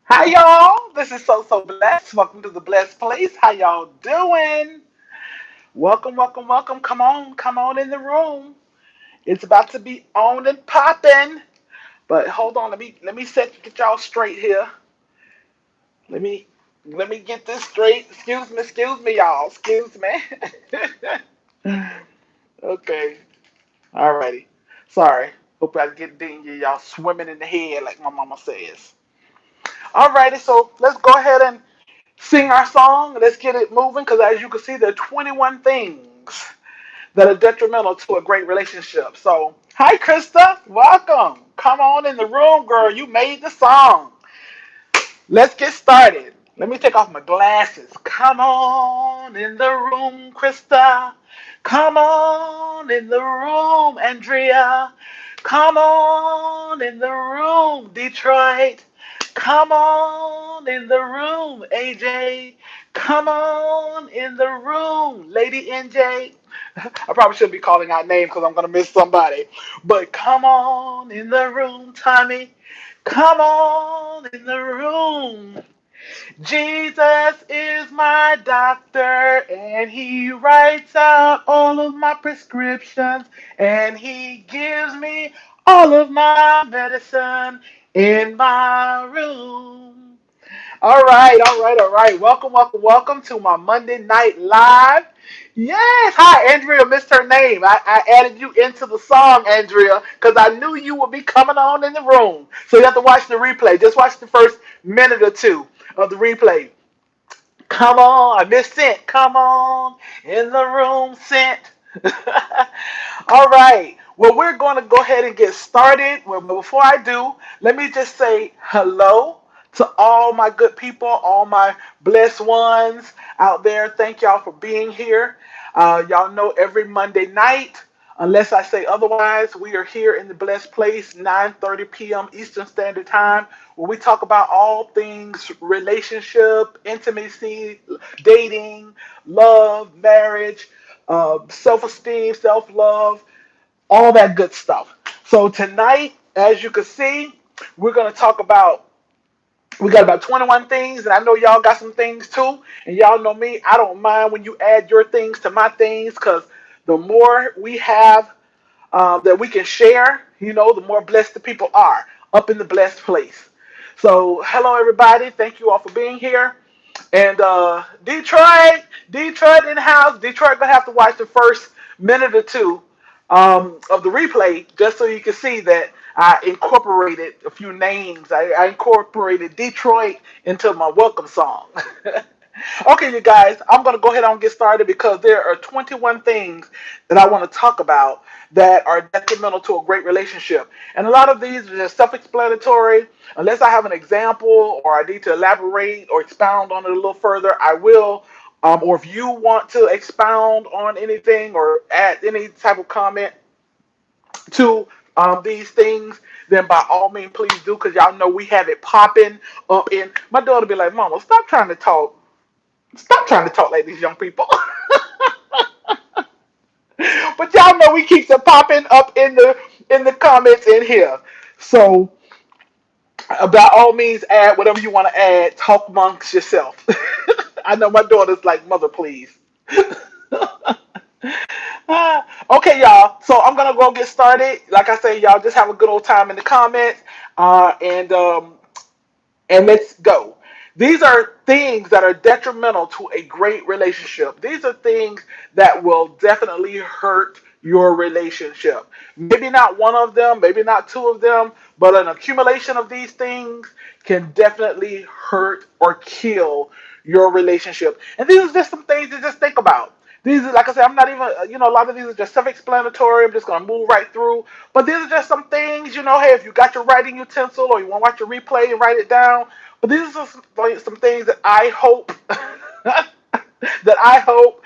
Hi y'all, this is So Blessed. Welcome to the Blessed Place. How y'all doing? Welcome. Come on in the room. It's about to be on and popping. But hold on, let me get y'all straight here. Let me let me get this straight. Excuse me, y'all. Excuse me. Okay. Alrighty. Sorry. Hope I didn't get y'all swimming in the head like my mama says. Alrighty, so let's go ahead and sing our song. Let's get it moving because as you can see, there are 21 things that are detrimental to a great relationship. So, hi, Krista. Welcome. Come on in the room, girl. You made the song. Let's get started. Let me take off my glasses. Come on in the room, Krista. Come on in the room, Andrea. Come on in the room, Detroit. Come on in the room, AJ. Come on in the room, Lady NJ. I probably shouldn't be calling out names because I'm going to miss somebody. But come on in the room, Tommy. Come on in the room. Jesus is my doctor and he writes out all of my prescriptions and he gives me all of my medicine in my room. All right. Welcome to my Monday Night Live. Yes, hi, Andrea. Missed her name. I added you into the song, Andrea, because I knew you would be coming on in the room. So you have to watch the replay. Just watch the first minute or two of the replay. Come on, I missed Scent. Come on in the room, Scent. All right. Well, we're going to go ahead and get started. Well, but before I do, let me just say hello to all my good people, all my blessed ones out there. Thank y'all for being here. Y'all know every Monday night, unless I say otherwise, we are here in the blessed place, 9:30 p.m. Eastern Standard Time, where we talk about all things relationship, intimacy, dating, love, marriage, self-esteem, self-love, all that good stuff. So tonight, as you can see, we're going to talk about we got about 21 things, and I know y'all got some things too. And y'all know me, I don't mind when you add your things to my things because the more we have that we can share, the more blessed the people are up in the blessed place. So, hello everybody. Thank you all for being here. And Detroit in the house. Detroit gonna have to watch the first minute or two of the replay just so you can see that I incorporated a few names. I incorporated Detroit into my welcome song. Okay, you guys, I'm going to go ahead and get started because there are 21 things that I want to talk about that are detrimental to a great relationship. And a lot of these are just self explanatory. Unless I have an example or I need to elaborate or expound on it a little further, I will. Or if you want to expound on anything or add any type of comment to these things, then by all means, please do because y'all know we have it popping up in. My daughter be like, Mama, stop trying to talk. Stop trying to talk like these young people. But y'all know we keep it popping up in the comments in here. So by all means, add whatever you want to add. Talk amongst yourself. I know my daughter's like, Mother, please. Okay, y'all. So I'm gonna go get started. Like I say, y'all just have a good old time in the comments, and let's go. These are things that are detrimental to a great relationship. These are things that will definitely hurt your relationship. Maybe not one of them, maybe not two of them, but an accumulation of these things can definitely hurt or kill your relationship. And these are just some things to just think about. These are, like I said, I'm not even, a lot of these are just self-explanatory. I'm just going to move right through. But these are just some things, hey, if you got your writing utensil or you want to watch a replay and write it down. But these are some things that I hope, that I hope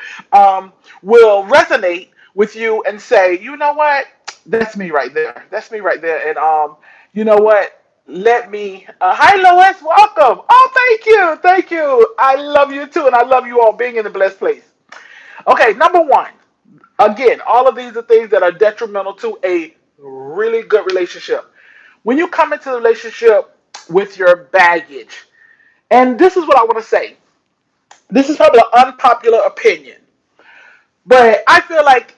will resonate with you and say, you know what? That's me right there. That's me right there. And you know what? Let me. Hi, Lois. Welcome. Oh, thank you. I love you too, and I love you all being in the blessed place. Okay, number one. Again, all of these are things that are detrimental to a really good relationship. When you come into the relationship with your baggage, And this is what I want to say. This is probably an unpopular opinion, but I feel like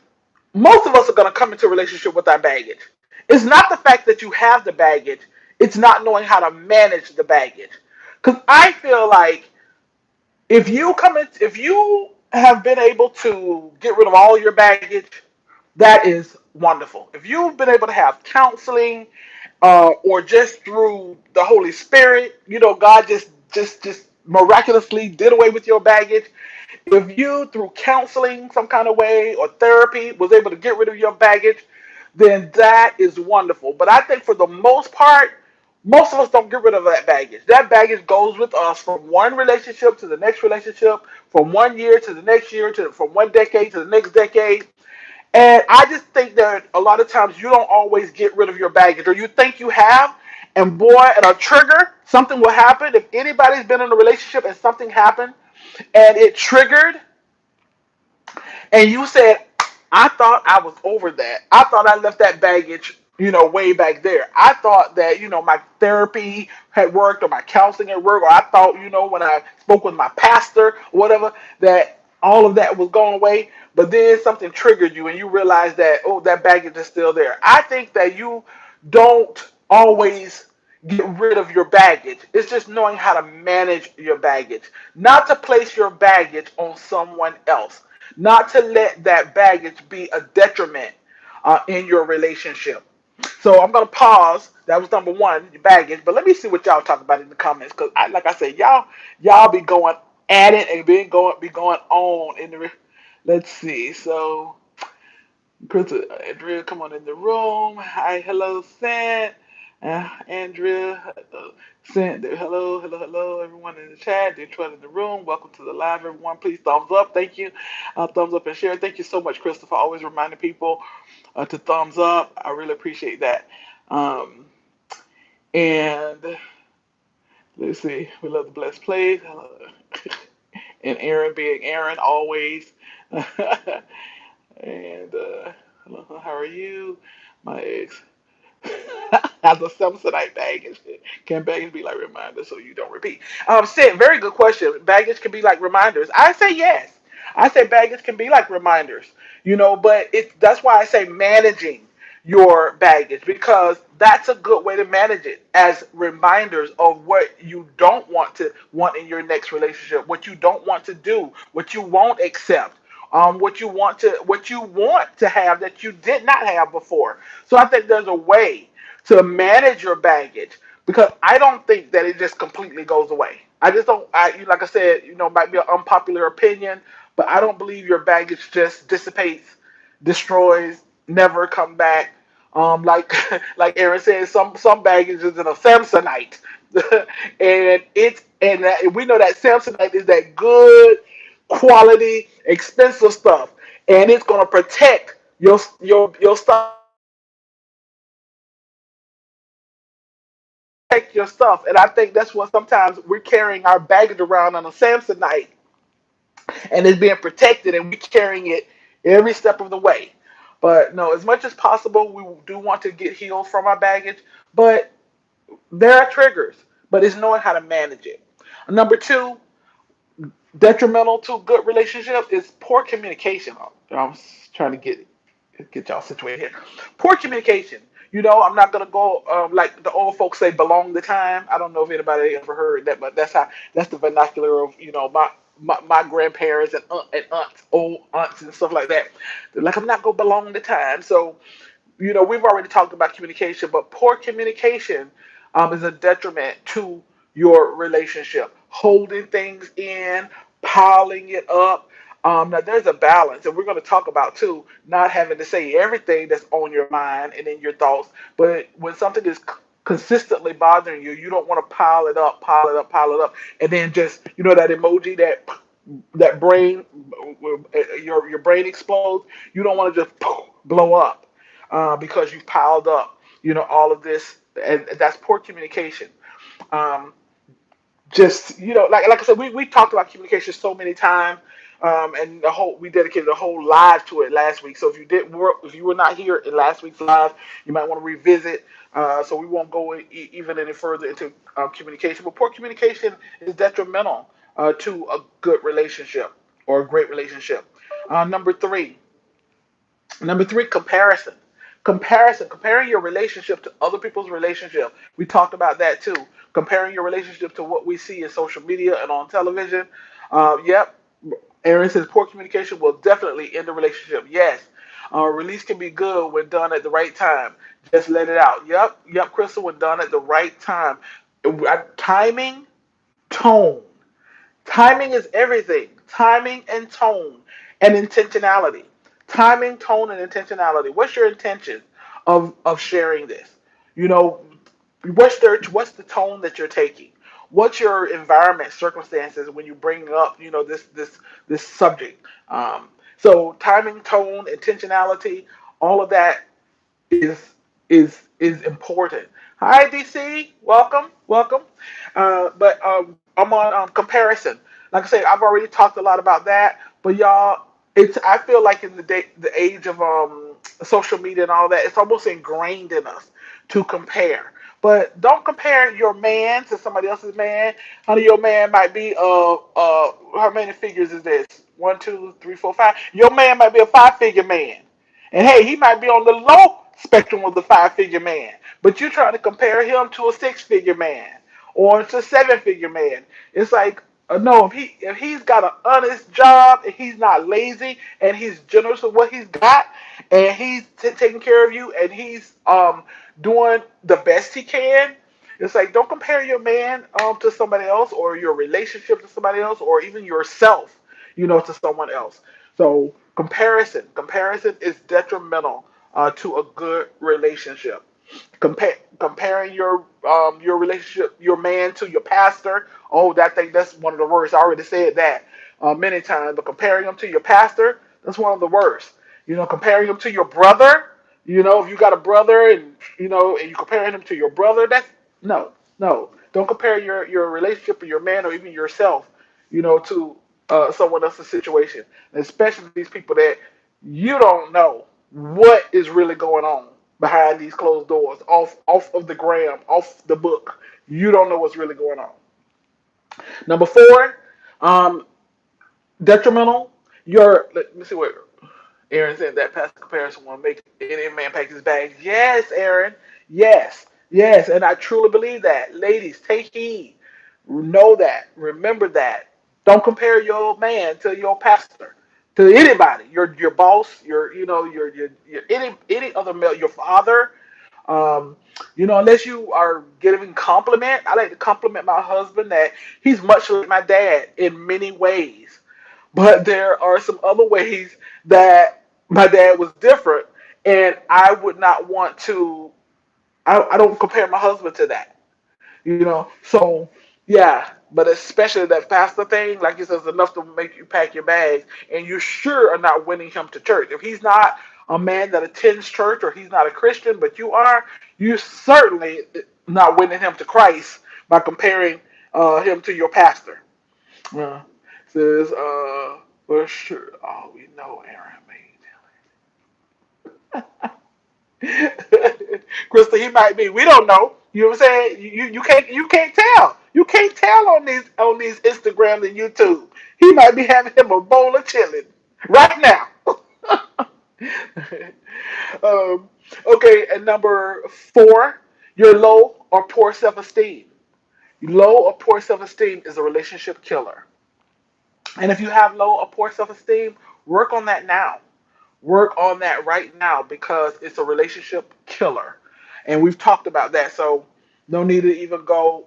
most of us are going to come into a relationship with our baggage. It's not the fact that you have the baggage, it's not knowing how to manage the baggage. Because I feel like if you have been able to get rid of all your baggage, that is wonderful. If you've been able to have counseling, or just through the Holy Spirit, God just miraculously did away with your baggage. If you through counseling some kind of way or therapy was able to get rid of your baggage, then that is wonderful. But I think for the most part, most of us don't get rid of that baggage. That baggage goes with us from one relationship to the next relationship, from one year to the next year, from one decade to the next decade. And I just think that a lot of times you don't always get rid of your baggage, or you think you have, and boy, at a trigger, something will happen. If anybody's been in a relationship and something happened and it triggered, and you said, I thought I was over that. I thought I left that baggage, way back there. I thought that, my therapy had worked or my counseling had worked, or I thought, when I spoke with my pastor or whatever, that all of that was going away. But then something triggered you and you realized that, oh, that baggage is still there. I think that you don't always get rid of your baggage. It's just knowing how to manage your baggage, not to place your baggage on someone else, not to let that baggage be a detriment in your relationship. So I'm gonna pause. That was number one, baggage. But let me see what y'all talk about in the comments, because like I said, y'all be going at it and be going on in the. Let's see. So Chris, Andrea, come on in the room. Hi, hello, Sant. Andrea, Sant. Hello, everyone in the chat. Detroit in the room. Welcome to the live, everyone. Please thumbs up. Thank you. Thumbs up and share. Thank you so much, Christopher. Always reminding people to thumbs up. I really appreciate that. Um, and let's see. We love the blessed place. And Aaron being Aaron always. And hello, how are you? My ex has a Samsonite baggage. Can baggage be like reminders so you don't repeat? Sid, very good question. Baggage can be like reminders. I say yes. I say baggage can be like reminders. But that's why I say managing your baggage, because that's a good way to manage it, as reminders of what you don't want in your next relationship, what you don't want to do, what you won't accept, what you want to have that you did not have before. So I think there's a way to manage your baggage, because I don't think that it just completely goes away. I just don't. Like I said, it might be an unpopular opinion, but I don't believe your baggage just dissipates, destroys, never come back. Like like Aaron said, some baggage is in a Samsonite, and we know that Samsonite is that good quality, expensive stuff, and it's gonna protect your stuff. Protect your stuff, and I think that's what sometimes we're carrying our baggage around on a Samsonite, and it's being protected, and we're carrying it every step of the way. But no, as much as possible, we do want to get healed from our baggage, but there are triggers, but it's knowing how to manage it. Number two, detrimental to good relationship is poor communication. I'm trying to get y'all situated here. Poor communication. I'm not gonna go like the old folks say, belong the time. I don't know if anybody ever heard that, but that's the vernacular of my grandparents and aunts, old aunts and stuff like that. They're like, I'm not gonna belong the time. So we've already talked about communication, but poor communication is a detriment to your relationship. Holding things in, piling it up. Now, there's a balance, and we're going to talk about too, not having to say everything that's on your mind and in your thoughts. But when something is consistently bothering you, you don't want to pile it up, pile it up, pile it up, and then just that emoji that brain, your brain explodes. You don't want to just blow up because you've piled up, all of this, and that's poor communication. Um, just like I said, we talked about communication so many times. And the whole we dedicated a whole live to it last week. So if you were not here in last week's live, you might want to revisit. So we won't go even any further into communication. But poor communication is detrimental to a good relationship or a great relationship. Number three, comparison. Comparing your relationship to other people's relationship. We talked about that too. Comparing your relationship to what we see in social media and on television. Yep. Aaron says poor communication will definitely end the relationship. Yes. Release can be good when done at the right time. Just let it out. Yep, Crystal, when done at the right time. Timing, tone. Timing is everything. Timing and tone and intentionality. Timing, tone, and intentionality. What's your intention of sharing this? You know, what's the tone that you're taking? What's your environment, circumstances when you bring up, this subject? So timing, tone, intentionality, all of that is is important. Hi, DC. Welcome, welcome. But I'm on comparison. Like I say, I've already talked a lot about that. But y'all, it's I feel like in the age of social media and all that, it's almost ingrained in us to compare. But don't compare your man to somebody else's man. Honey, your man might be how many figures is this? One, two, three, four, five. Your man might be a five-figure man. And hey, he might be on the low spectrum of the five-figure man, but you're trying to compare him to a six-figure man or to a seven-figure man. It's like, no, if he's got an honest job and he's not lazy and he's generous with what he's got and he's taking care of you and he's doing the best he can. It's like, don't compare your man to somebody else or your relationship to somebody else or even yourself, to someone else. So comparison is detrimental to a good relationship. Comparing your relationship, your man to your pastor. Oh, that's one of the worst. I already said that many times. But comparing them to your pastor, that's one of the worst. Comparing them to your brother. If you got a brother and you comparing him to your brother, that's no, no. Don't compare your relationship with your man or even yourself, to someone else's situation, especially these people that you don't know what is really going on behind these closed doors, off of the gram, off the book. You don't know what's really going on. Number four, um, detrimental. Let me see what Aaron said. That past comparison will make any man pack his bags. Yes, Aaron. Yes, yes, and I truly believe that. Ladies, take heed. Know that. Remember that. Don't compare your man to your pastor, to anybody. Your boss, your any other male, your father. Um, unless you are giving compliment. I like to compliment my husband that he's much like my dad in many ways, but there are some other ways that my dad was different, and I would not want to. I don't compare my husband to that. So yeah, but especially that pastor thing, like he says, enough to make you pack your bags, and you sure are not winning him to church. If he's not a man that attends church or he's not a Christian, but you certainly not winning him to Christ by comparing him to your pastor. Uh, says, for sure. Oh, we know Aaron made Krista, he might be. We don't know. You know what I'm saying? You can't tell. You can't tell on these Instagrams and YouTube. He might be having him a bowl of chili right now. um, okay, and number four, your low or poor self-esteem. Low or poor self-esteem is a relationship killer. And if you have low or poor self-esteem, work on that now. Work on that right now because it's a relationship killer. And we've talked about that, so no need to even go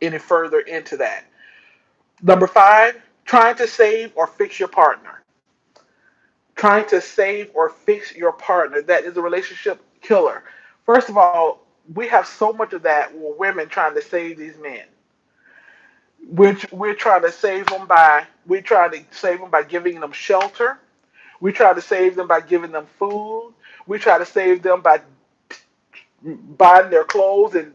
any further into that. Number five, trying to save or fix your partner. Trying to save or fix your partner. That is a relationship killer. First of all, we have so much of that with women trying to save these men. We're trying to save them by giving them shelter. We try to save them by giving them food. We try to save them by buying their clothes and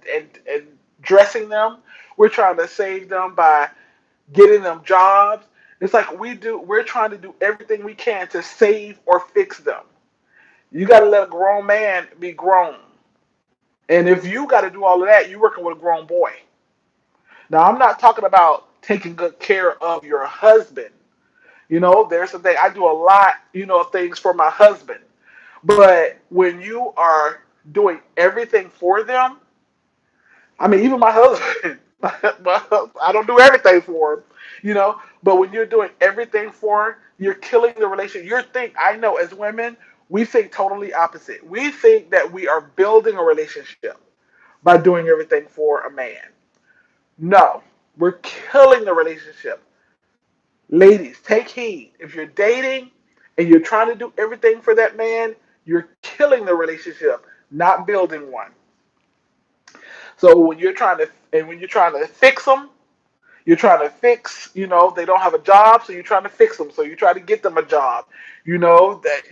dressing them. We're trying to save them by getting them jobs. It's like we're trying to do everything we can to save or fix them. You got to let a grown man be grown. And if you got to do all of that, you're working with a grown boy. Now, I'm not talking about taking good care of your husband. There's some thing I do a lot, of things for my husband. But when you are doing everything for them, I mean, even my husband, I don't do everything for him. But when you're doing everything for him, you're killing the relationship. I know as women, we think totally opposite. We think that we are building a relationship by doing everything for a man. No, we're killing the relationship. Ladies, take heed. If you're dating and you're trying to do everything for that man, you're killing the relationship, not building one. So when you're trying to fix them, you're trying to fix, they don't have a job, so you're trying to fix them. So you try to get them a job. That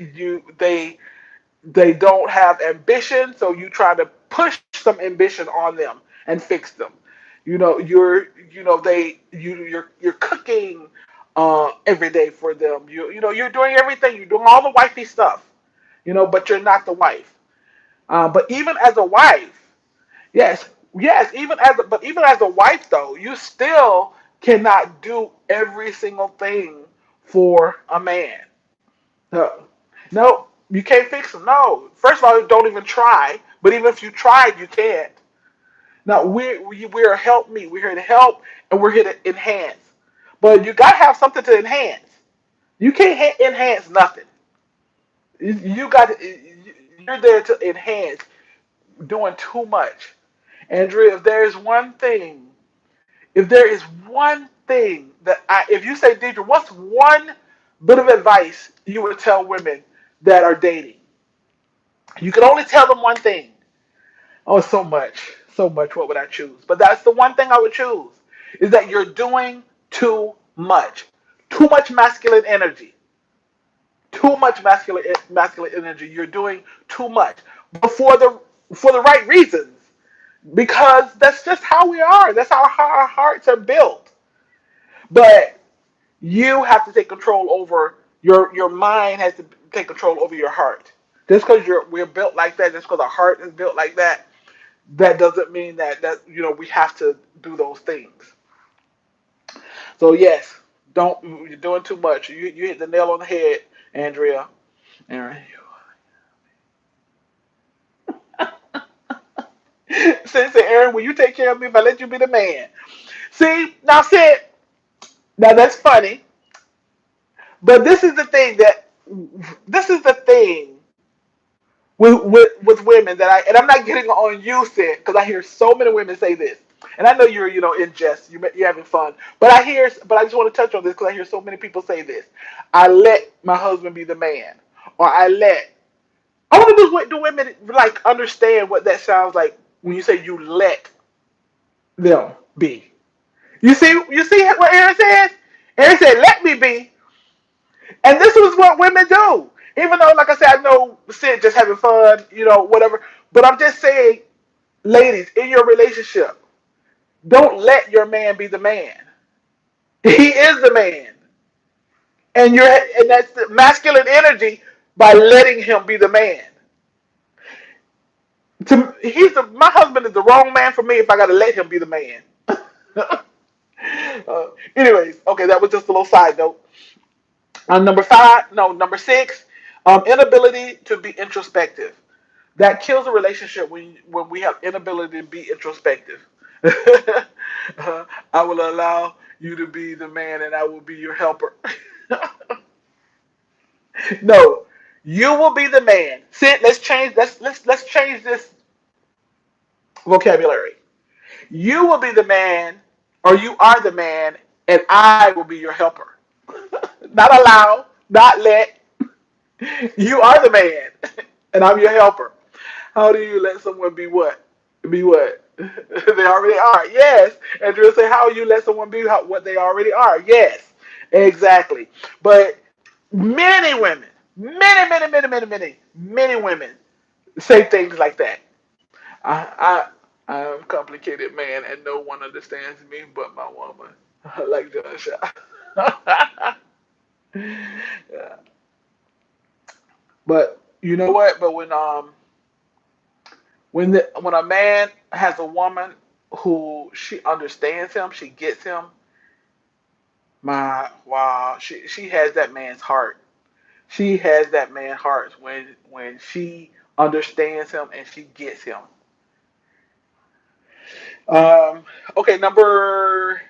they don't have ambition, so you try to push some ambition on them and fix them. You're cooking every day for them. You're doing everything. You're doing all the wifey stuff. But you're not the wife. But even as a wife, yes, yes, even as a wife though, you still cannot do every single thing for a man. No, no, you can't fix them. No, first of all, don't even try. But even if you tried, you can't. No, we're help me. We're here to help, and we're here to enhance. But you gotta have something to enhance. You can't enhance nothing. You got you're there to enhance. Doing too much, Andrea. If there is one thing if you say, Deidre, what's one bit of advice you would tell women that are dating? You can only tell them one thing. Oh, so much, so much. What would I choose? But that's the one thing I would choose is that you're doing too much, too much masculine energy, too much masculine energy. You're doing too much, but for the right reasons, because that's just how we are. That's how our hearts are built. But you have to take control over your mind has to take control over your heart. Just because we're built like that, just because our heart is built like that, that doesn't mean that we have to do those things. So yes, don't you're doing too much. You hit the nail on the head, Andrea. Aaron. Since Aaron, will you take care of me if I let you be the man? See, now that's funny, but this is the thing with women and I'm not getting on you, Sid, because I hear so many women say this, and I know you're in jest, you're having fun, but I just want to touch on this because I hear so many people say this. I let my husband be the man, or I want to do women like understand what that sounds like when you say you let them be. You see what Aaron said? Aaron said, "Let me be," and this is what women do. Even though, like I said, I know Sid just having fun, whatever. But I'm just saying, ladies, in your relationship, don't let your man be the man. He is the man, and that's the masculine energy by letting him be the man. My husband is the wrong man for me if I got to let him be the man. Anyways, okay, that was just a little side note. Number six, inability to be introspective. That kills a relationship when we have inability to be introspective. I will allow you to be the man, and I will be your helper. No, you will be the man. Sid, let's change this vocabulary. You will be the man, or you are the man, and I will be your helper. Not allow, not let. You are the man, and I'm your helper. How do you let someone be what? Be what? They already are. Yes. And you'll say, how you let someone be what they already are? Yes. Exactly. But many women, many women say things like that. I'm a complicated man, and no one understands me but my woman. Like John Shaw. But you know what? But when a man has a woman who she understands him, she gets him. My wow, she has that man's heart. She has that man's heart when she understands him and she gets him. Um, okay, number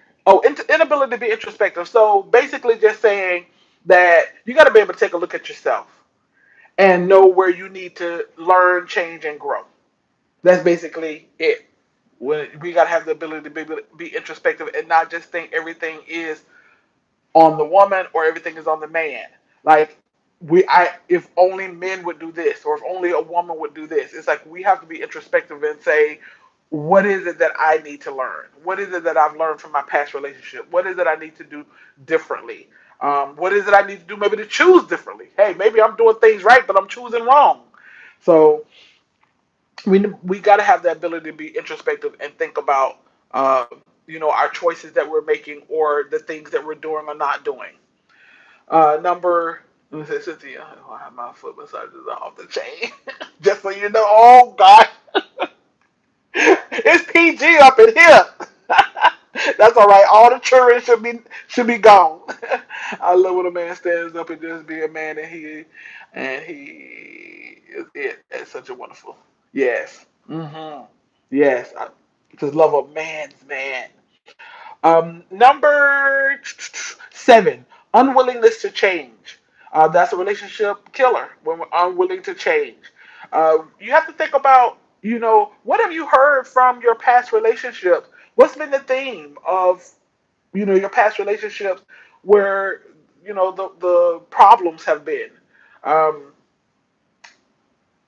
inability to be introspective. So basically, just saying that you got to be able to take a look at yourself and know where you need to learn, change, and grow. That's basically it. When we got to have the ability to be introspective and not just think everything is on the woman or everything is on the man. Like if only men would do this or if only a woman would do this. It's like we have to be introspective and say, what is it that I need to learn? What is it that I've learned from my past relationship? What is it I need to do differently? What is it I need to do maybe to choose differently? Hey, maybe I'm doing things right, but I'm choosing wrong. So we got to have the ability to be introspective and think about uh, our choices that we're making or the things that we're doing or not doing. Number let me say Cynthia, I have my foot massages off the chain. Just so you know, oh God, it's PG up in here. That's all right. All the children should be gone. I love when a man stands up and just be a man, and he is it. It's such a wonderful. Yes. Yes. I just love a man's man. Number seven, unwillingness to change. That's a relationship killer when we're unwilling to change. You have to think about, what have you heard from your past relationships? What's been the theme of, your past relationships where, the problems have been? Um,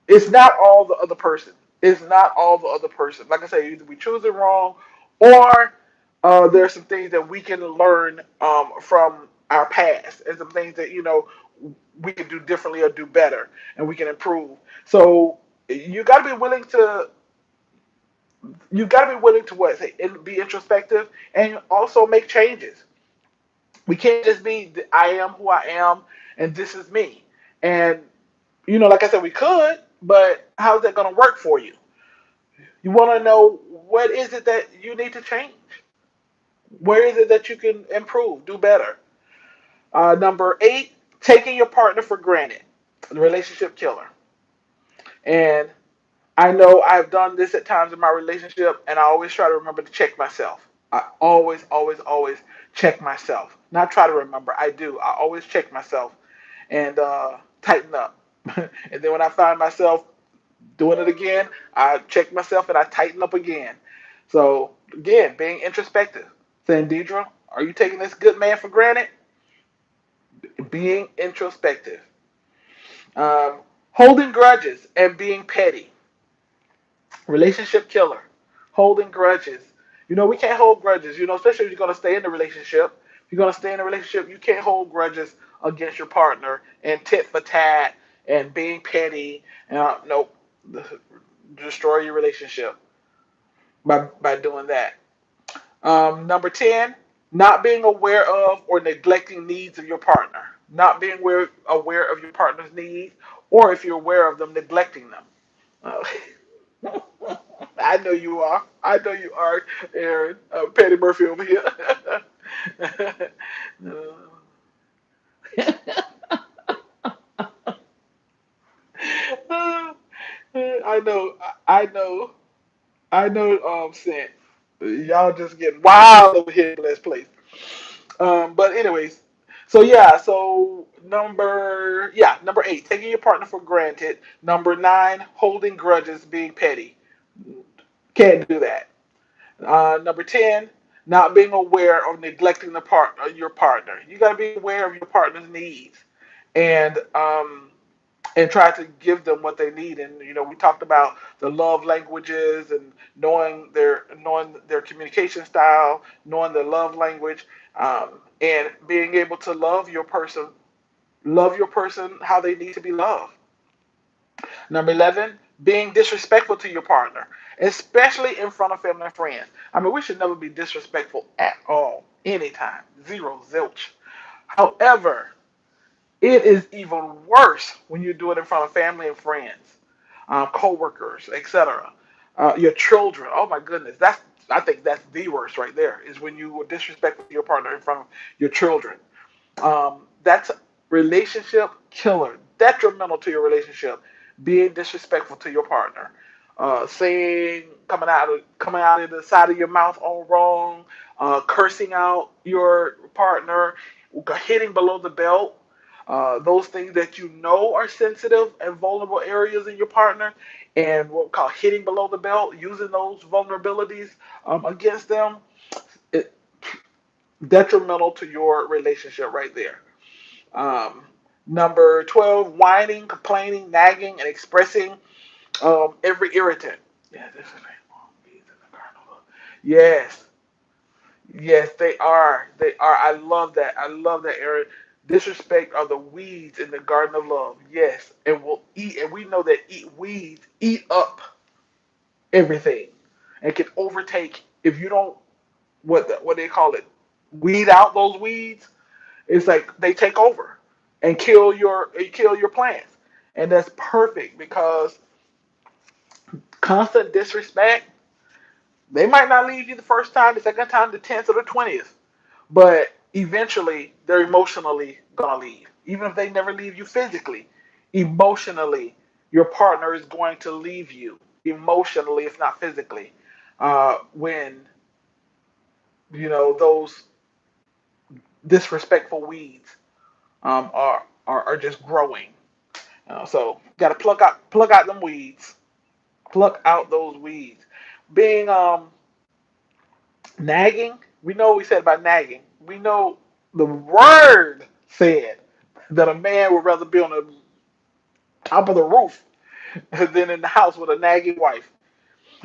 it's not all the other person. It's not all the other person. Like I say, either we choose it wrong, or there are some things that we can learn from our past, and some things that we can do differently or do better, and we can improve. So you got to be willing to. You got to be willing to what say, be introspective, and also make changes. We can't just be I am who I am, and this is me. And like I said, we could, but how's that going to work for you? You want to know what is it that you need to change? Where is it that you can improve, do better? Number eight, taking your partner for granted, the relationship killer. And I know I've done this at times in my relationship, and I always try to remember to check myself. I always, always, always check myself. Not try to remember, I do. I always check myself and tighten up. And then when I find myself doing it again, I check myself and I tighten up again. So again, being introspective, saying, Deidre, are you taking this good man for granted? Being introspective, holding grudges and being petty, relationship killer, holding grudges. We can't hold grudges. Especially if you're gonna stay in the relationship. If you're gonna stay in a relationship, you can't hold grudges against your partner and tit for tat and being petty. Nope, destroy your relationship by doing that. Number 10, not being aware of or neglecting needs of your partner. Not being aware of your partner's needs, or if you're aware of them, neglecting them. Uh, I know you are. I know you are, Aaron. Patty Murphy over here. I know. I know. I know. Sent. Y'all just getting wild over here in Blessed Place. But anyways, so yeah, so number eight, taking your partner for granted. Number nine, holding grudges, being petty. Can't do that. Number 10, not being aware or neglecting your partner. You got to be aware of your partner's needs, and try to give them what they need. And we talked about the love languages and knowing their communication style, knowing their love language, and being able to love your person how they need to be loved. Number 11, being disrespectful to your partner, especially in front of family and friends. I mean, we should never be disrespectful at all, anytime. Zero, zilch. However, it is even worse when you do it in front of family and friends, co-workers, etc. Your children. Oh my goodness, that's I think that's the worst right there. Is when you were disrespectful to your partner in front of your children. That's relationship killer, detrimental to your relationship. Being disrespectful to your partner, saying coming out of the side of your mouth all wrong, cursing out your partner, hitting below the belt. Those things that you know are sensitive and vulnerable areas in your partner, and what we call hitting below the belt, using those vulnerabilities against them, it, detrimental to your relationship right there. Um, Number 12, whining, complaining, nagging, and expressing every irritant. Yeah, this is yes, yes, they are. They are. I love that. I love that, Aaron. Disrespect are the weeds in the garden of love. Yes, and will eat, and we know that weeds eat up everything, and can overtake if you don't what they call it, weed out those weeds. It's like they take over and kill your plants, and that's perfect because constant disrespect. They might not leave you the first time, the second time, the 10th, or the 20th, but eventually they're emotionally gonna leave. Even if they never leave you physically, emotionally, your partner is going to leave you emotionally, if not physically, when those disrespectful weeds are just growing. So got to pluck out them weeds, pluck out those weeds. Being nagging, we know what we said about nagging. We know the word said that a man would rather be on the top of the roof than in the house with a nagging wife.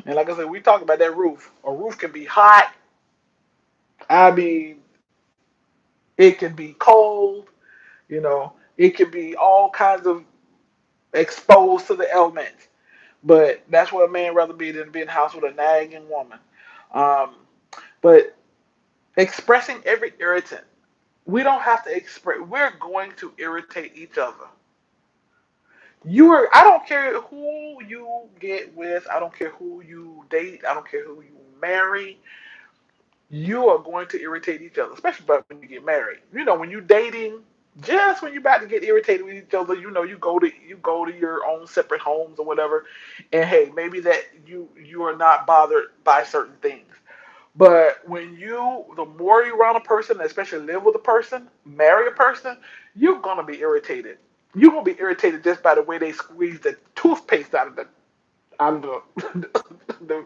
And like I said, we talked about that roof. A roof can be hot. I mean, it can be cold. It can be all kinds of exposed to the elements. But that's what a man rather be than be in the house with a nagging woman. Um, but expressing every irritant, we don't have to express. We're going to irritate each other. You are. I don't care who you get with. I don't care who you date. I don't care who you marry. You are going to irritate each other, especially when you get married. When you're dating, just when you're about to get irritated with each other, you go to your own separate homes or whatever, and hey, maybe that you are not bothered by certain things. But the more you're around a person, especially live with a person, marry a person, you're gonna be irritated. You're gonna be irritated just by the way they squeeze the toothpaste out of the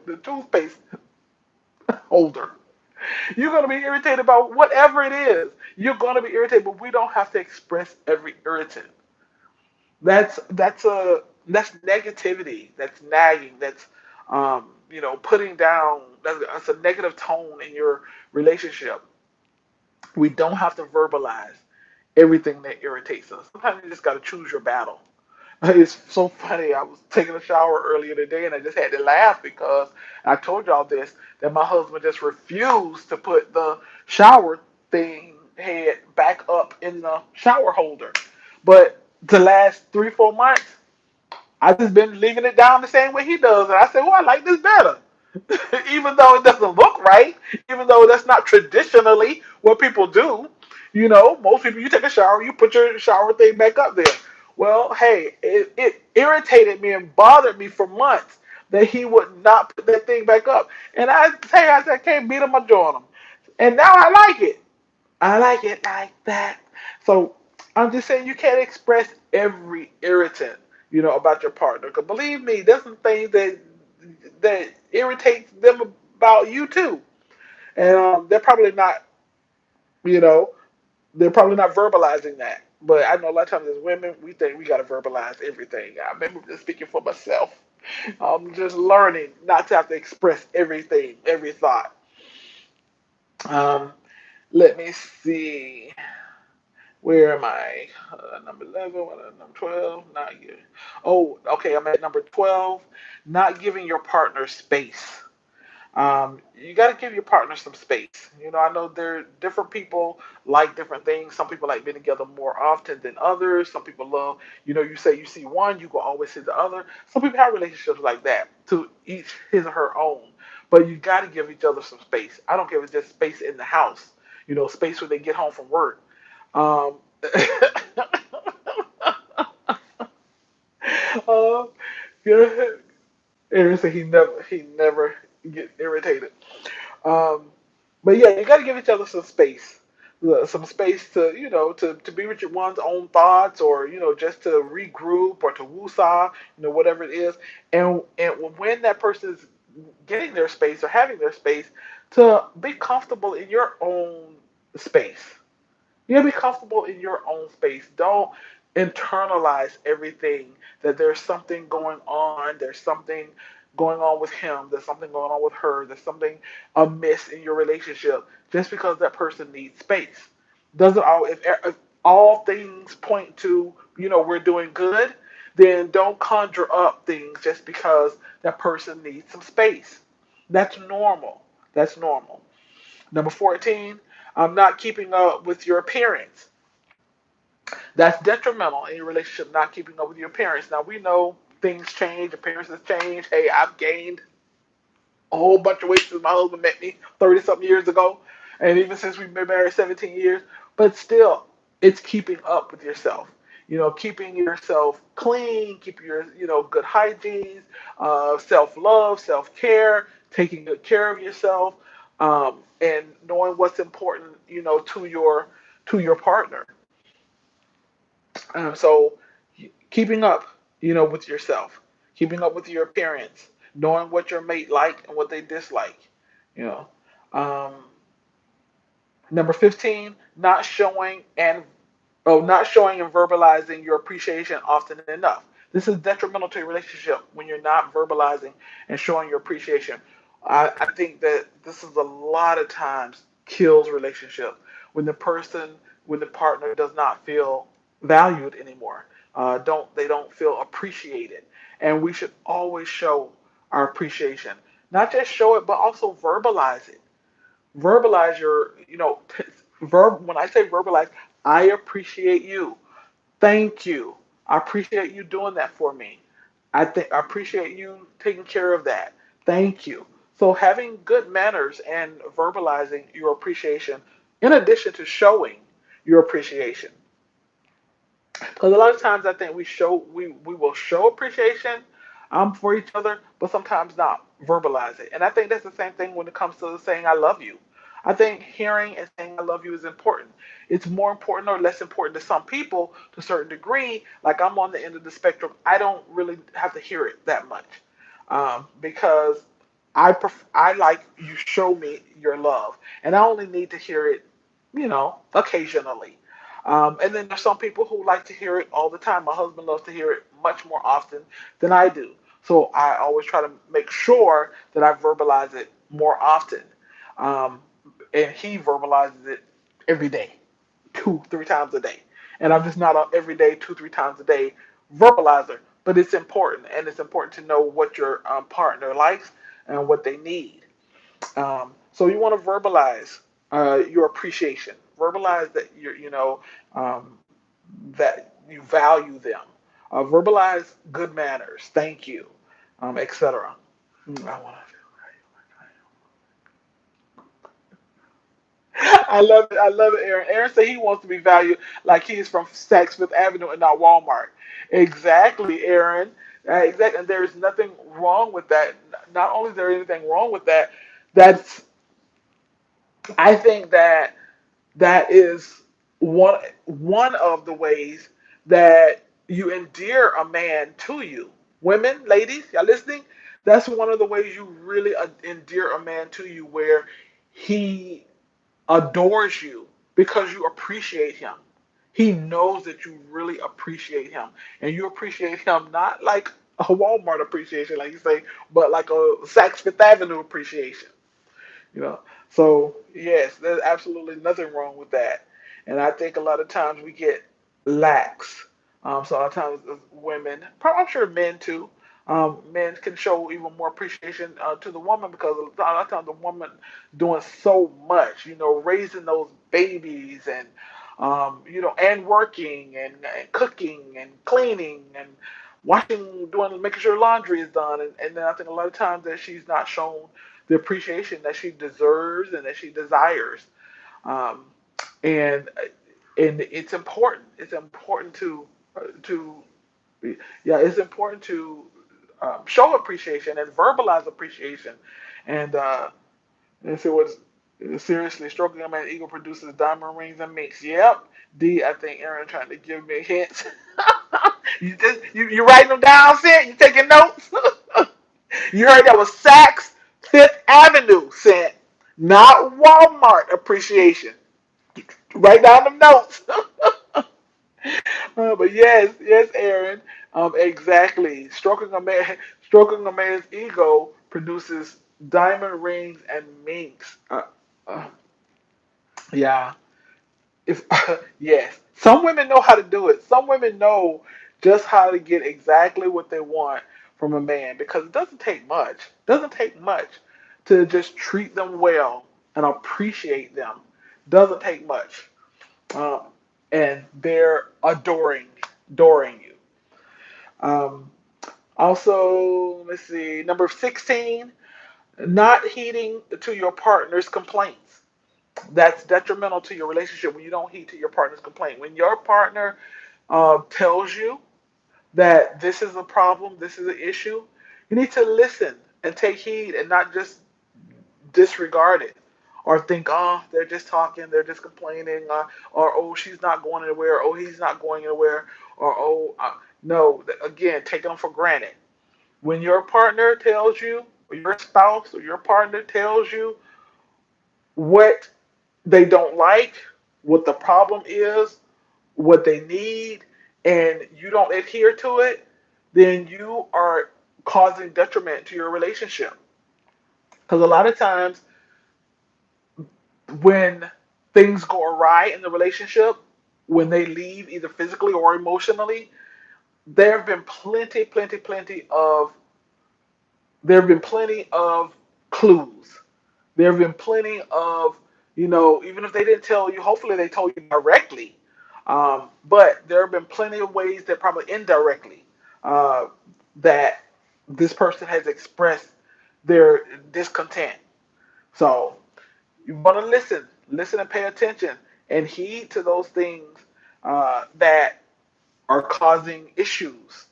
the toothpaste holder. You're gonna be irritated about whatever it is. You're gonna be irritated, but we don't have to express every irritant. That's negativity. That's nagging. That's putting down. That's a negative tone in your relationship. We don't have to verbalize everything that irritates us. Sometimes you just got to choose your battle. It's so funny. I was taking a shower earlier today and I just had to laugh because I told y'all this that my husband just refused to put the shower thing head back up in the shower holder. But the last 3, 4 months, I just been leaving it down the same way he does. And I said, well, I like this better. Even though it doesn't look right, even though that's not traditionally what people do. Most people, you take a shower, you put your shower thing back up there. Well, hey, it irritated me and bothered me for months that he would not put that thing back up. And I said, I can't beat him or join him. And now I like it. I like it like that. So I'm just saying you can't express every irritant, about your partner. Because believe me, there's some things that irritates them about you too, and you know, they're probably not verbalizing that. But I know a lot of times as women, we think we gotta verbalize everything. I remember just speaking for myself. I'm just learning not to have to express everything, every thought. Um, Let me see. Where am I? Number 11, number 12, not giving. Oh, okay, I'm at number 12. Not giving your partner space. You got to give your partner some space. I know there different people like different things. Some people like being together more often than others. Some people love, you say you see one, you will always see the other. Some people have relationships like that, to each his or her own. But you got to give each other some space. I don't care if it's just space in the house, space when they get home from work. Um, uh, yeah, Aaron said he never get irritated. Um, but yeah, you got to give each other some space, some space to to be with your one's own thoughts, or just to regroup or to woosah, whatever it is. And when that person is getting their space or having their space, to be comfortable in your own space. You gotta be comfortable in your own space. Don't internalize everything that there's something going on. There's something going on with him. There's something going on with her. There's something amiss in your relationship just because that person needs space. Doesn't all if all things point to we're doing good, then don't conjure up things just because that person needs some space. That's normal. That's normal. Number 14, I'm not keeping up with your appearance. That's detrimental in your relationship, not keeping up with your appearance. Now, we know things change, appearances change. Hey, I've gained a whole bunch of weight since my husband met me 30 something years ago, and even since we've been married 17 years. But still, it's keeping up with yourself. Keeping yourself clean, keeping your good hygiene, self love, self care, taking good care of yourself, and knowing what's important, to your partner. So keeping up, with yourself, keeping up with your appearance, knowing what your mate like and what they dislike, you know. Um, Number 15, not showing and verbalizing your appreciation often enough. This is detrimental to your relationship when you're not verbalizing and showing your appreciation. I think that this is a lot of times kills relationship when the person, when the partner does not feel valued anymore. Don't feel appreciated, and we should always show our appreciation. Not just show it, but also verbalize it. Verbalize your, when I say verbalize, I appreciate you. Thank you. I appreciate you doing that for me. I appreciate you taking care of that. Thank you. So having good manners and verbalizing your appreciation, in addition to showing your appreciation, because a lot of times I think we will show appreciation for each other, but sometimes not verbalize it. And I think that's the same thing when it comes to saying I love you. I think hearing and saying I love you is important. It's more important or less important to some people to a certain degree. Like I'm on the end of the spectrum. I don't really have to hear it that much, because I like you show me your love, and I only need to hear it, occasionally. And then there's some people who like to hear it all the time. My husband loves to hear it much more often than I do. So I always try to make sure that I verbalize it more often. Um, and he verbalizes it every day, 2, 3 times a day. And I'm just not a every day, 2, 3 times a day verbalizer. But it's important, and it's important to know what your partner likes and what they need. So you want to verbalize your appreciation. Verbalize that um, that you value them. Verbalize good manners. Thank you, etc. I want to. I love it. I love it, Aaron. Aaron said he wants to be valued like he's from Saks Fifth Avenue and not Walmart. Exactly, Aaron. Exactly. And there is nothing wrong with that. Not only is there anything wrong with that, that's I think that is one of the ways that you endear a man to you. Women, ladies, y'all listening? That's one of the ways you really endear a man to you, where he adores you because you appreciate him. He knows that you really appreciate him, and you appreciate him not like a Walmart appreciation, like you say, but like a Saks Fifth Avenue appreciation. You know. So yes, there's absolutely nothing wrong with that. And I think a lot of times we get lax. So a lot of times women, I'm sure men too, Men can show even more appreciation to the woman because a lot of times the woman doing so much, raising those babies and and working and cooking and cleaning and washing, doing, making sure laundry is done, and then I think a lot of times that she's not shown the appreciation that she deserves and that she desires, um, and it's important. It's important to yeah, it's important to show appreciation and verbalize appreciation. And if it was seriously stroking a man's ego produces diamond rings and minks. Yep. D, I think Aaron trying to give me hints. You writing them down, Sid? You taking notes? You heard that was Saks Fifth Avenue, Sid, not Walmart appreciation. Write down them notes. But yes, yes, Aaron. Exactly. Stroking a man's ego produces diamond rings and minks. Uh, yeah. If yes, some women know how to do it. Some women know just how to get exactly what they want from a man because it doesn't take much. It doesn't take much to just treat them well and appreciate them. Doesn't take much. Um, and they're adoring you. Um, Also, let's see, number 16, not heeding to your partner's complaints. That's detrimental to your relationship when you don't heed to your partner's complaint. When your partner tells you that this is a problem, this is an issue, you need to listen and take heed and not just disregard it or think, oh, they're just talking, they're just complaining, or oh, she's not going anywhere, oh, he's not going anywhere, or oh, no, again, taking them for granted. When your partner tells you, or your spouse or your partner tells you what they don't like, what the problem is, what they need, and you don't adhere to it, then you are causing detriment to your relationship. Because a lot of times when things go awry in the relationship, when they leave either physically or emotionally, there have been there have been plenty of clues. There have been plenty of, even if they didn't tell you, hopefully they told you directly. But there have been plenty of ways that probably indirectly uh, that this person has expressed their discontent. So you want to listen and pay attention and heed to those things that are causing issues,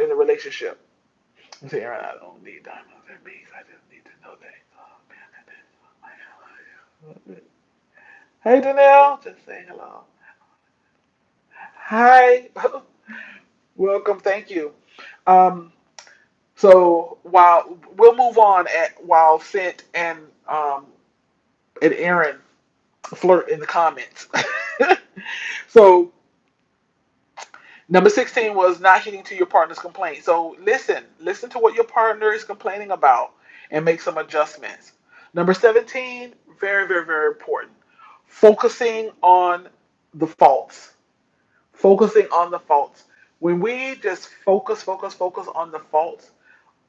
in the relationship. I'm saying, Aaron, I don't need diamonds and bees. I just need to know that. Oh, man, hey, Danelle, just say hello. Hi, welcome. Thank you. Um, so while we'll move on while Sint um, and Aaron flirt in the comments. So number 16 was not heeding to your partner's complaint. So listen to what your partner is complaining about and make some adjustments. Number 17, very, very, very important. Focusing on the faults. Focusing on the faults. When we just focus on the faults,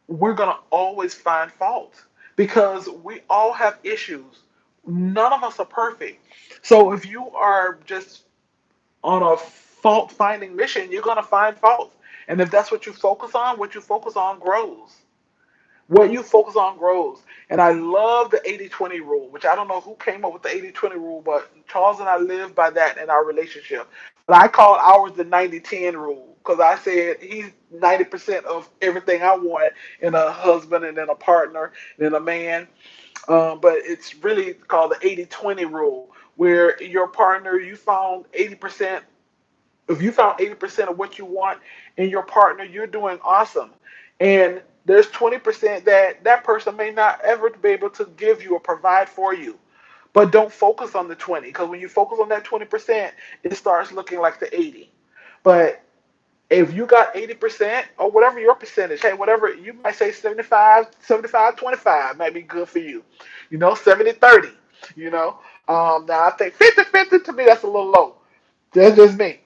we're going to always find faults because we all have issues. None of us are perfect. So if you are just on a fault finding mission, you're going to find faults. And if that's what you focus on grows. What you focus on grows. And I love the 80-20 rule, which I don't know who came up with the 80-20 rule, but Charles and I live by that in our relationship. But I call ours the 90-10 rule because I said he's 90% of everything I want in a husband and in a partner and in a man. But it's really called the 80-20 rule, where your partner, you found 80%. If you found 80% of what you want in your partner, you're doing awesome. And there's 20% that person may not ever be able to give you or provide for you. But don't focus on the 20 because when you focus on that 20%, it starts looking like the 80. But if you got 80% or whatever your percentage, hey, whatever, you might say 75-25 might be good for you. 70-30, Now I think 50-50 to me, that's a little low. That's just me.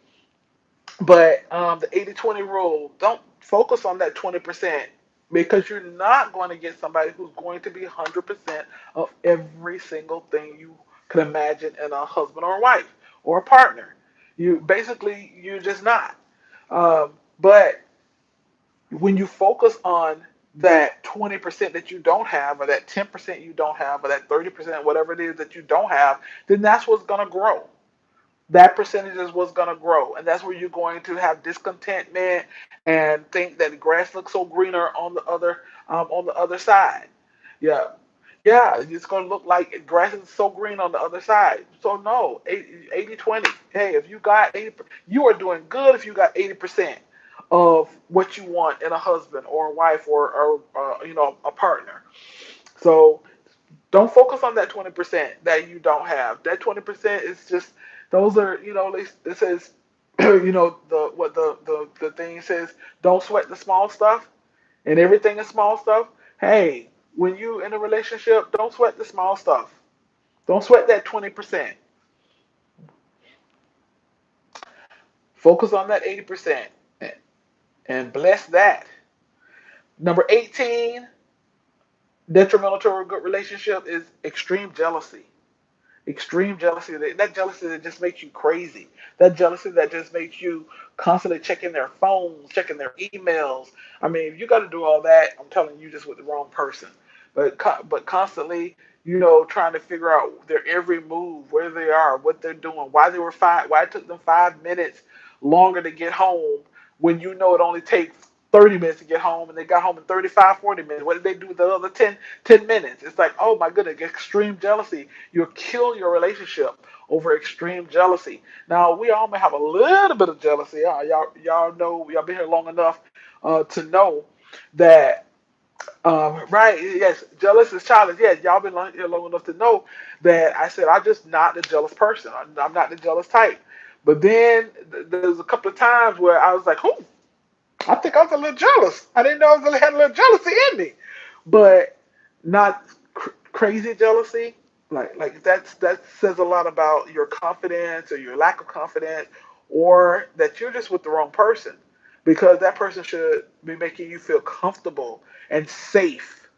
But the 80-20 rule, don't focus on that 20%. because you're not going to get somebody who's going to be 100% of every single thing you can imagine in a husband or a wife or a partner. You're just not. But when you focus on that 20% that you don't have, or that 10% you don't have, or that 30%, whatever it is that you don't have, then that's what's going to grow. That percentage is what's going to grow, and that's where you're going to have discontentment and think that the grass looks so greener on the other side. Yeah, yeah, it's going to look like grass is so green on the other side. So no, 80/20. Hey, if you got 80, you are doing good if you got 80% of what you want in a husband or a wife or a partner. So don't focus on that 20% that you don't have. That 20% is just those are it says the thing says, don't sweat the small stuff, and everything is small stuff. Hey, when you in a relationship, don't sweat the small stuff. Don't sweat that 20%. Focus on that 80% and bless that. Number 18, detrimental to a good relationship is extreme jealousy. Extreme jealousy, that jealousy that just makes you crazy, that jealousy that just makes you constantly checking their phones, checking their emails. I mean, if you got to do all that, I'm telling you, just with the wrong person. But constantly, trying to figure out their every move, where they are, what they're doing, why it took them 5 minutes longer to get home, when it only takes 30 minutes to get home, and they got home in 35, 40 minutes. What did they do with the other 10 minutes? It's like, oh my goodness, extreme jealousy. You'll kill your relationship over extreme jealousy. Now, we all may have a little bit of jealousy. Y'all know, y'all been here long enough to know that, right, yes, jealous is childish. Yes, y'all been here long enough to know that I said I'm just not the jealous person. I'm not the jealous type. But then there's a couple of times where I was like, "Who? I think I was a little jealous. I didn't know I had a little jealousy in me, but not crazy jealousy. Like that says a lot about your confidence or your lack of confidence, or that you're just with the wrong person, because that person should be making you feel comfortable and safe,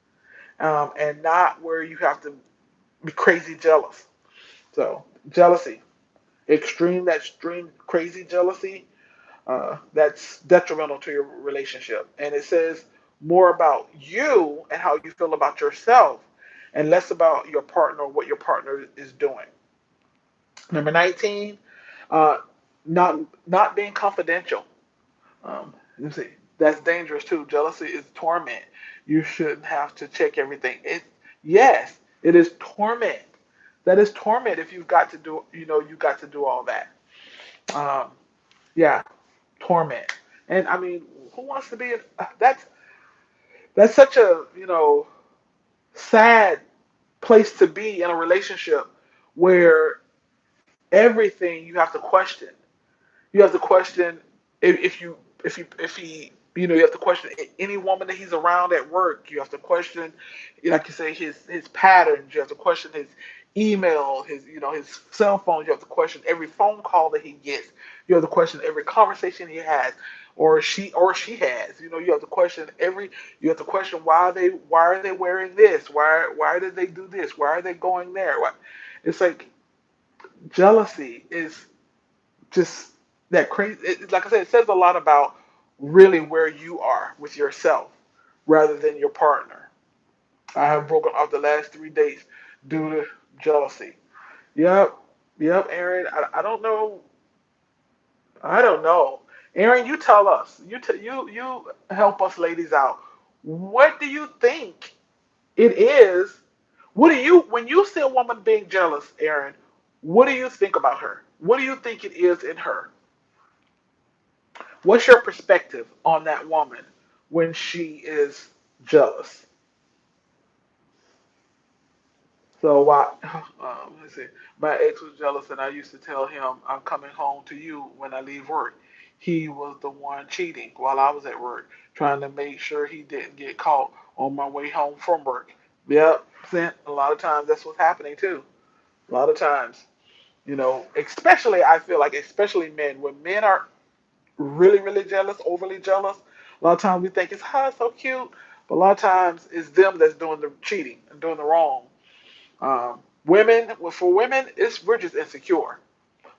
and not where you have to be crazy jealous. So jealousy, extreme crazy jealousy, that's detrimental to your relationship. And it says more about you and how you feel about yourself, and less about your partner or what your partner is doing. Number 19, uh, not not being confidential. You see, that's dangerous too. Jealousy is torment. You shouldn't have to check everything. Yes, it is torment. That is torment if you've got to do you got to do all that. Um, yeah, torment. And I mean, who wants to be in that's such a, sad place to be in a relationship where everything you have to question. You have to question if you if he you have to question any woman that he's around at work. You have to question, like you say, his patterns. You have to question his email, his cell phone. You have to question every phone call that he gets. You have to question every conversation he has, or she has. You have to question every. You have to question why are they wearing this? Why did they do this? Why are they going there? It's like jealousy is just that crazy. Like I said, it says a lot about really where you are with yourself rather than your partner. I have broken off the last 3 days due to jealousy. Yep, yep, Aaron. I don't know. I don't know. Aaron, you tell us. You help us ladies out. What do you think it is? What do you when you see a woman being jealous, Aaron? What do you think about her? What do you think it is in her? What's your perspective on that woman when she is jealous? So why? Let's see. My ex was jealous, and I used to tell him, "I'm coming home to you when I leave work." He was the one cheating while I was at work, trying to make sure he didn't get caught on my way home from work. Yep, a lot of times that's what's happening too. A lot of times, especially I feel like, especially men, when men are really, really jealous, overly jealous. A lot of times we think it's so cute. But a lot of times it's them that's doing the cheating and doing the wrong. Women, well, for women, it's we're just insecure.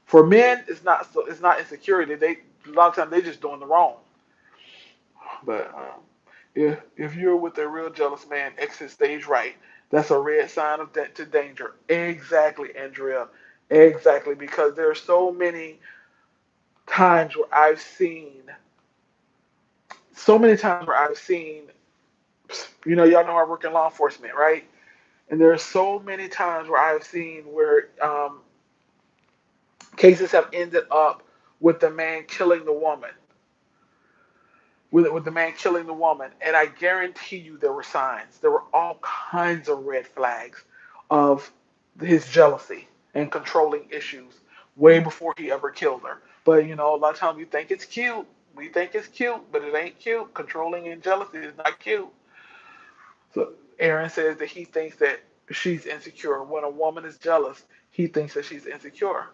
For men, it's not so. It's not insecurity. They a lot of times they just doing the wrong. But if you're with a real jealous man, exit stage right. That's a red sign of to danger. Exactly, Andrea. Exactly, because there are so many times where I've seen, y'all know I work in law enforcement, right? And there are so many times where I've seen where cases have ended up with the man killing the woman, with the man killing the woman, and I guarantee you there were signs. There were all kinds of red flags of his jealousy and controlling issues way before he ever killed her. But a lot of times we think it's cute. We think it's cute, but it ain't cute. Controlling and jealousy is not cute. So Aaron says that he thinks that she's insecure. When a woman is jealous, he thinks that she's insecure.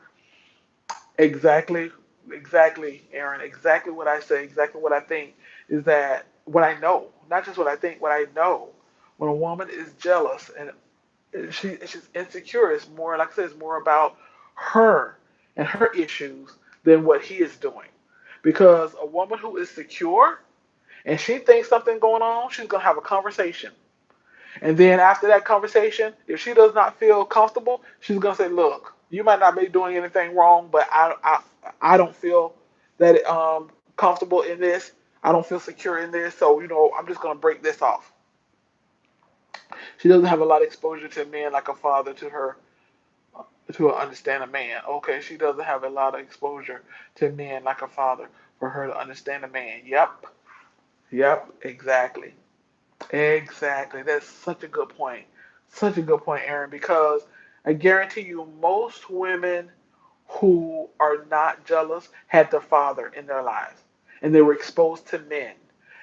Exactly, exactly, Aaron. Exactly what I say, exactly what I think is that what I know, not just what I think, what I know. When a woman is jealous and she's insecure, it's more, like I said, it's more about her and her issues than what he is doing. Because a woman who is secure and she thinks something going on, she's gonna have a conversation. And then after that conversation, if she does not feel comfortable, she's gonna say, "Look, you might not be doing anything wrong, but I don't feel that comfortable in this. I don't feel secure in this. So I'm just gonna break this off." She doesn't have a lot of exposure to men like a father to understand a man. Okay, she doesn't have a lot of exposure to men like a father for her to understand a man. Yep, yep, exactly. Exactly. That's such a good point. Such a good point, Aaron, because I guarantee you most women who are not jealous had their father in their lives. And they were exposed to men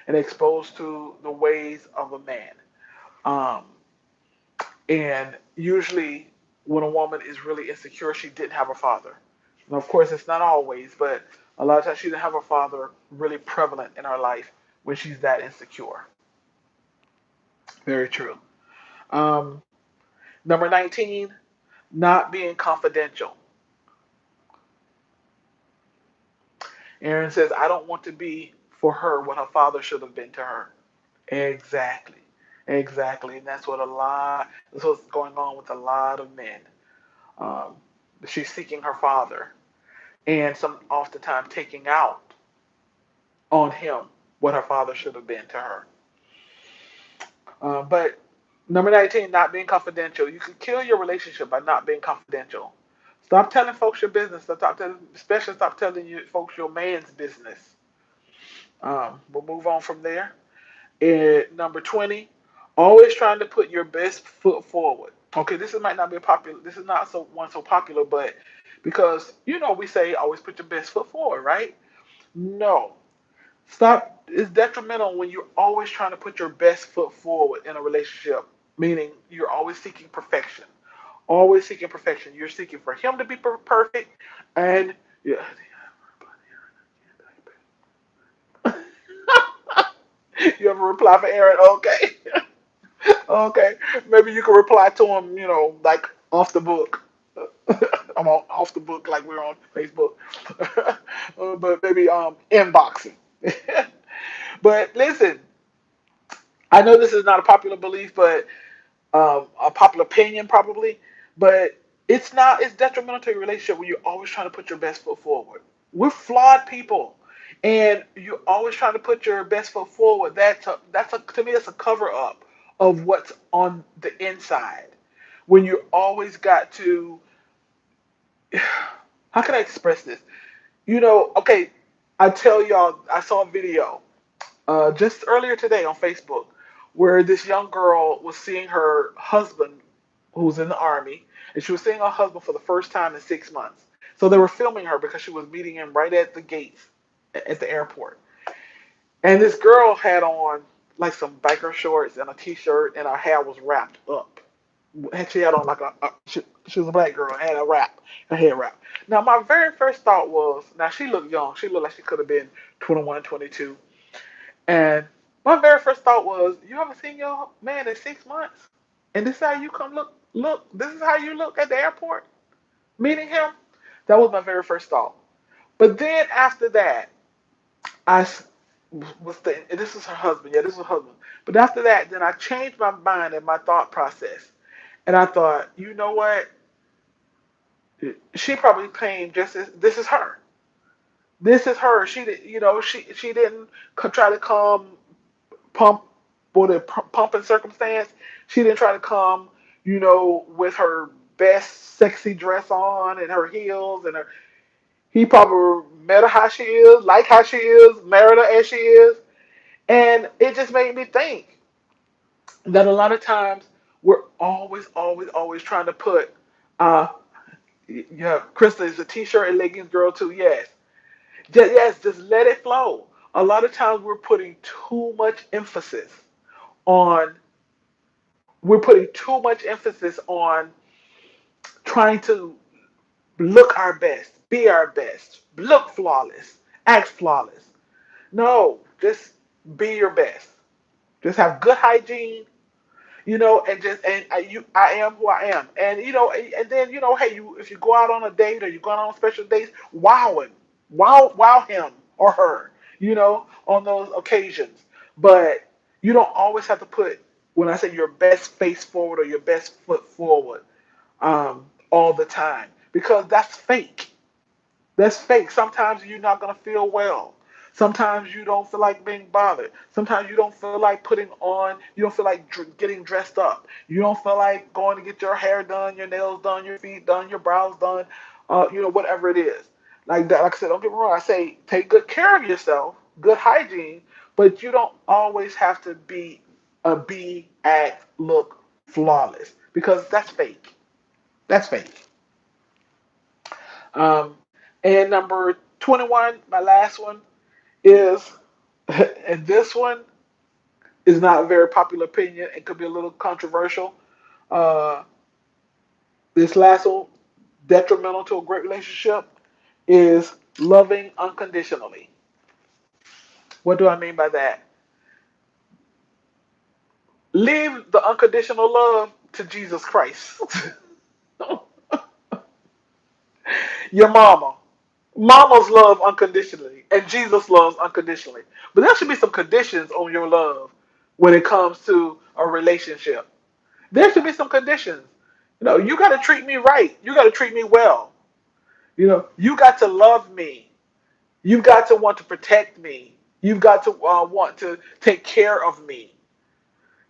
and exposed to the ways of a man. Um, and usually when a woman is really insecure, she didn't have a father. Now, of course, it's not always, but a lot of times she didn't have a father really prevalent in her life when she's that insecure. Very true. Um, Number 19, not being confidential. Aaron says, I don't want to be for her what her father should have been to her. Exactly. Exactly. And that's what's going on with a lot of men. Um, she's seeking her father and some oftentimes taking out on him what her father should have been to her. But number 19, not being confidential. You can kill your relationship by not being confidential. Stop telling folks your business. Especially stop telling you folks your man's business. We'll move on from there. And number 20, always trying to put your best foot forward. Okay, this might not be popular. This is not so popular, but because we say always put your best foot forward, right? No, stop. It's detrimental when you're always trying to put your best foot forward in a relationship, meaning you're always seeking perfection. Always seeking perfection. You're seeking for him to be perfect, and yeah. You ever reply for Aaron? Okay. Okay. Maybe you can reply to him, like off the book. I'm off the book like we're on Facebook. But maybe inboxing. But listen, I know this is not a popular belief, but a popular opinion probably, but it's detrimental to your relationship when you're always trying to put your best foot forward. We're flawed people, and you're always trying to put your best foot forward. To me that's a cover up of what's on the inside. When you always got to, how can I express this? Okay, I tell y'all, I saw a video just earlier today on Facebook where this young girl was seeing her husband who's in the army, and she was seeing her husband for the first time in 6 months. So they were filming her because she was meeting him right at the gates at the airport. And this girl had on like some biker shorts and a t-shirt, and her hair was wrapped up. And she had on like she was a black girl, and had a hair wrap. Now my very first thought was, now she looked young. She looked like she could have been 21, 22, and My very first thought was, you haven't seen your man in 6 months, and this is how you come look. Look, this is how you look at the airport meeting him. That was my very first thought. But then after that, was thinking, this is her husband. Yeah, this is her husband. But after that, then I changed my mind and my thought process, and I thought, you know what? She probably came just as this is her. This is her. She did, she didn't try to come pump with a pumping circumstance. She didn't try to come, with her best sexy dress on and her heels and her. He probably met her how she is, like how she is, married her as she is, and it just made me think that a lot of times we're always, always, always trying to put. Uh, yeah, Krista is a t-shirt and leggings girl too. Yes, yes, just let it flow. A lot of times on we're putting too much emphasis on trying to look our best, be our best, look flawless, act flawless. No, just be your best. Just have good hygiene, I am who I am, and then hey, you if you go out on a date or you go out on special dates, wow him, wow him or her, on those occasions. But you don't always have to put when I say your best face forward or your best foot forward, all the time because that's fake. That's fake. Sometimes you're not going to feel well. Sometimes you don't feel like being bothered. Sometimes you don't feel like you don't feel like getting dressed up. You don't feel like going to get your hair done, your nails done, your feet done, your brows done, whatever it is. Like that, like I said, don't get me wrong. I say take good care of yourself, good hygiene, but you don't always have to act, look flawless because that's fake. That's fake. Um, and number 21, my last one is, and this one is not a very popular opinion. It could be a little controversial. Uh, this last one, detrimental to a great relationship, is loving unconditionally. What do I mean by that? Leave the unconditional love to Jesus Christ. Your mama. Mamas love unconditionally, and Jesus loves unconditionally. But there should be some conditions on your love when it comes to a relationship. There should be some conditions. You got to treat me right. You got to treat me well. You got to love me. You've got to want to protect me. You've got to want to take care of me.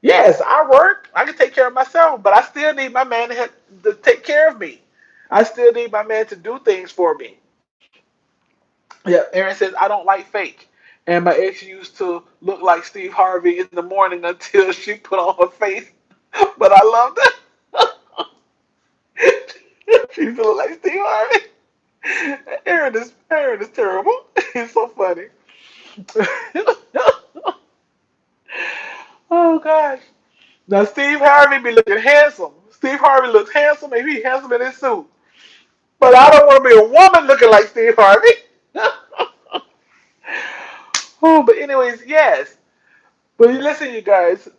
Yes, I work. I can take care of myself, but I still need my man to take care of me. I still need my man to do things for me. Yeah, Aaron says, I don't like fake. And my ex used to look like Steve Harvey in the morning until she put on her face. But I loved it. She used to look like Steve Harvey. Aaron is terrible. He's so funny. Oh gosh. Now Steve Harvey be looking handsome. Steve Harvey looks handsome and he handsome in his suit. But I don't want to be a woman looking like Steve Harvey. Oh, but anyways, yes. But listen, you guys,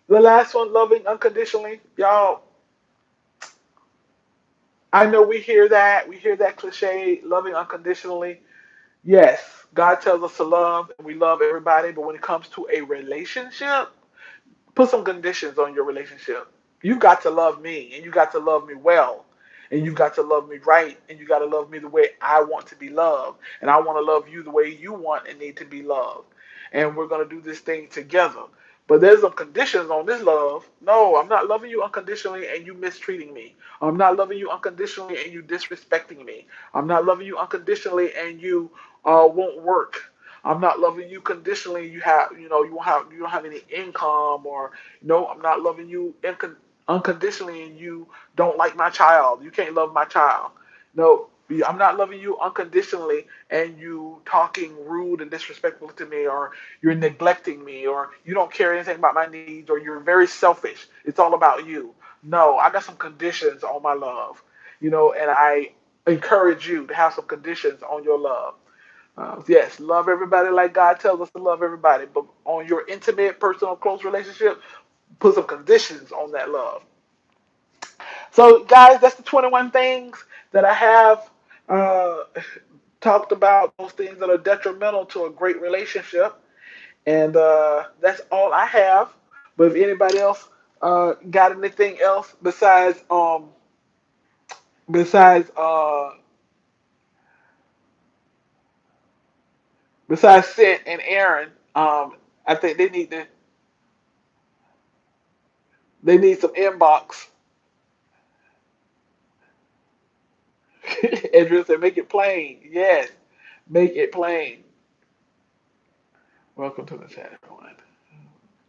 the last one, loving unconditionally, y'all. I know we hear that cliche, loving unconditionally. Yes, God tells us to love, and we love everybody. But when it comes to a relationship, put some conditions on your relationship. You've got to love me, and you got to love me well, and you got to love me right, and you got to love me the way I want to be loved, and I want to love you the way you want and need to be loved. And we're gonna do this thing together. But there's some conditions on this love. No, I'm not loving you unconditionally and you mistreating me. I'm not loving you unconditionally and you disrespecting me. I'm not loving you unconditionally and you won't work. I'm not loving you conditionally. You don't have any income, or no, I'm not loving you unconditionally, and you don't like my child. You can't love my child. No, I'm not loving you unconditionally, and you talking rude and disrespectful to me, or you're neglecting me, or you don't care anything about my needs, or you're very selfish. It's all about you. No, I got some conditions on my love, and I encourage you to have some conditions on your love. Yes, love everybody like God tells us to love everybody, but on your intimate, personal, close relationship, put some conditions on that love. So, guys, that's the 21 things that I have uh, talked about, those things that are detrimental to a great relationship. And that's all I have. But if anybody else got anything else besides besides Sid and Aaron, I think they need some inbox. Andrew said, "Make it plain." Yes, make it plain. Welcome to the chat, everyone.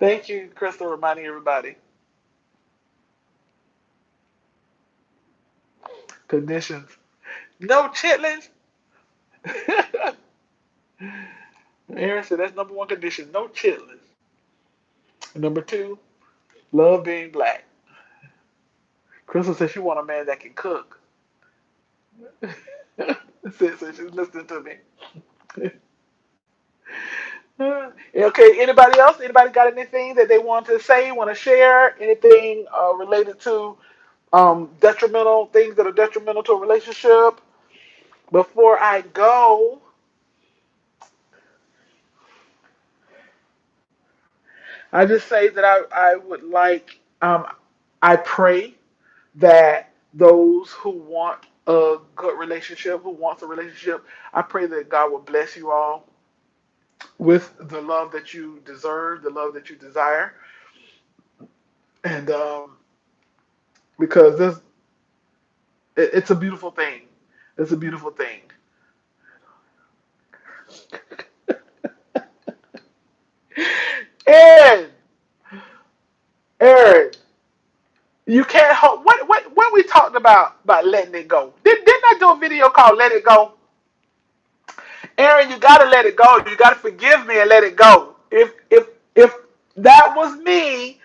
Thank you, Crystal, reminding everybody. Conditions. No chitlins. Aaron said that's number one condition. No chitlins. Number two, love being black. Crystal says she want a man that can cook. So she's listening to me. Okay, anybody else? Anybody got anything that they want to say, want to share? Anything related to detrimental things that are detrimental to a relationship? Before I go, I just say that I would like, I pray that those who want a good relationship, who wants a relationship, I pray that God will bless you all with the love that you deserve, the love that you desire, and because it's a beautiful thing. It's a beautiful thing. And Aaron, you can't hold. What we talked about letting it go? Didn't I do a video called "Let It Go"? Aaron, you gotta let it go. You gotta forgive me and let it go. If that was me,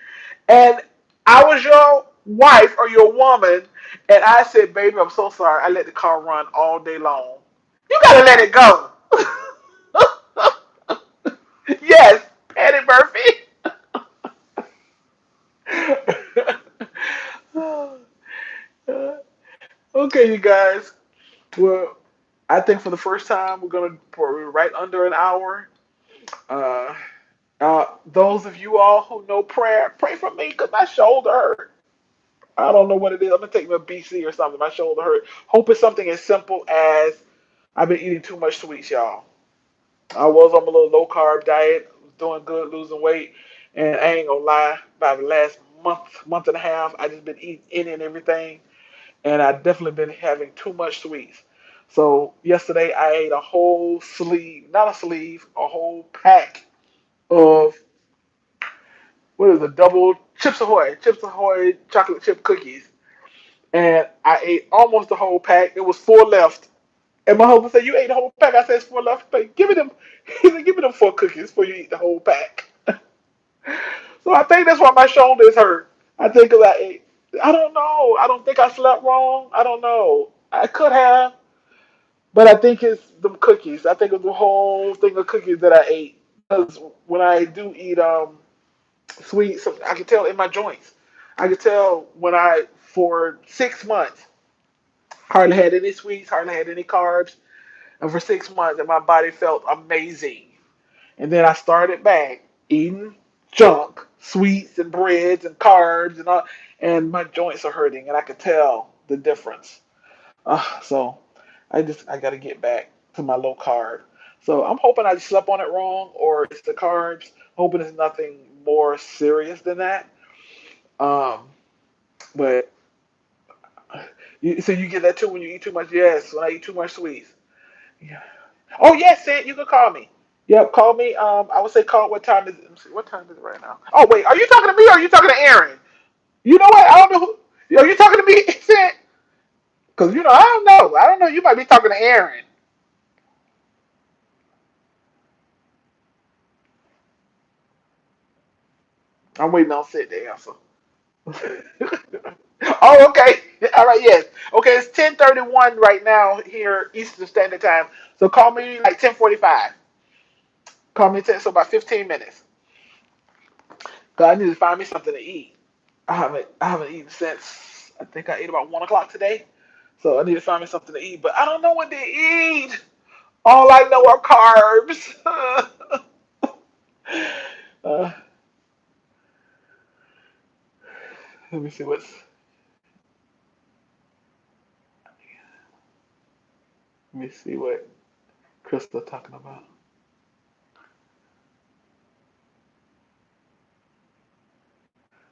and I was your wife or your woman, and I said, "Baby, I'm so sorry. I let the car run all day long." You gotta let it go. Yes, Patty Murphy. Okay, you guys. Well, I think for the first time we're right under an hour. Uh, those of you all who know prayer, pray for me because my shoulder hurt. I don't know what it is. I'm gonna take me a BC or something. My shoulder hurt. Hope it's something as simple as I've been eating too much sweets, y'all. I was on a little low carb diet, was doing good, losing weight, and I ain't gonna lie. By the last month and a half, I just been eating any and everything, and I definitely been having too much sweets. So yesterday I ate a whole sleeve, not a sleeve, a whole pack of what is it, double Chips Ahoy chocolate chip cookies, and I ate almost the whole pack. It was four left, and my husband said, "You ate the whole pack." I said, "It's four left." But give me them. He said, "Give me them four cookies before you eat the whole pack." So I think that's why my shoulders hurt. I think 'cause I ate. I don't know. I don't think I slept wrong. I don't know. I could have, but I think it's them cookies. I think it's the whole thing of cookies that I ate. Because when I do eat sweets, I can tell in my joints. I can tell when I for 6 months hardly had any sweets, hardly had any carbs, and for 6 months, and my body felt amazing. And then I started back eating junk, sweets and breads and carbs and all, and my joints are hurting, and I could tell the difference. So I got to get back to my low carb. So I'm hoping I slept on it wrong, or it's the carbs. Hoping it's nothing more serious than that. Um, but so you get that too when you eat too much. Yes, when I eat too much sweets. Yeah. Oh yes, Sid, you can call me. Yep, call me. I would say call. What time is it? Let me see. What time is it right now? Oh wait, are you talking to me or are you talking to Aaron? You know what? I don't know who. Are you talking to me, Sid? Because I don't know. I don't know. You might be talking to Aaron. I'm waiting on Sid to answer. Oh, okay. All right, yes. Okay, it's 10:31 right now here Eastern Standard Time. So call me like 10:45. Call me 10, so about 15 minutes. Cause I need to find me something to eat. I haven't eaten since I think I ate about 1 o'clock today. So I need to find me something to eat. But I don't know what to eat. All I know are carbs. uh, let me see what's. Let me see what Crystal talking about.